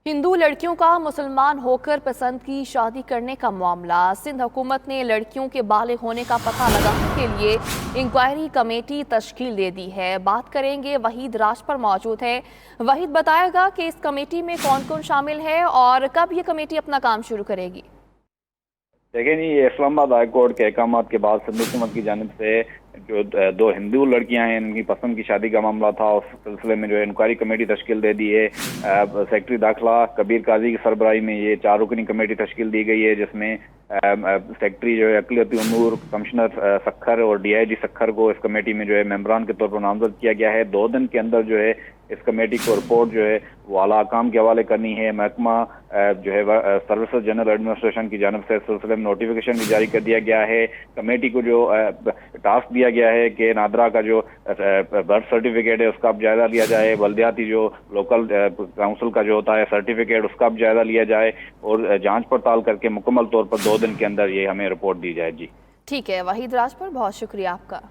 हिंदू लड़कियों का मुसलमान होकर पसंद की शादी करने का मामला। सिंध हुकूमत ने लड़कियों के बालिग होने का पता लगाने के लिए इंक्वायरी कमेटी तश्कील दे दी है। बात करेंगे, वहीद राजपर मौजूद है। वहीद बताएगा कि इस कमेटी में कौन कौन शामिल है और कब ये कमेटी अपना काम शुरू करेगी। देखिए जी, ये इस्लामाबाद हाई कोर्ट के अहकाम के बाद सिंध हुकूमत की जानिब से जो दो हिंदू लड़कियां हैं, इनकी पसंद की शादी का मामला था। उस सिलसिले में जो इंक्वायरी कमेटी तश्कील दे दी है। सेक्रेटरी दाखिला कबीर काजी की सरबराही में ये 4 रुकनी कमेटी तश्कील दी गई है, जिसमें सेक्रेटरी जो है अक़लियती उमूर कमिश्नर सखर और DIG सखर को इस कमेटी में जो है मेंबरान के तौर पर नामजद किया गया है। 2 दिन के अंदर जो है इस कमेटी को रिपोर्ट जो है वो आला काम के हवाले करनी है। महकमा जो है सर्विसेज जनरल एडमिनिस्ट्रेशन की जानिब से इस सिलसिले में नोटिफिकेशन भी जारी कर दिया गया है। कमेटी को जो टास्क दिया गया है कि नादरा का जो बर्थ सर्टिफिकेट है उसका अब जायजा लिया जाए, बल्दियाती जो लोकल काउंसिल का जो होता है सर्टिफिकेट उसका अब जायजा लिया जाए और जांच पड़ताल करके मुकम्मल तौर पर 2 दिन के अंदर ये हमें रिपोर्ट दी जाए। जी ठीक है, वहीद राजपर, बहुत शुक्रिया आपका।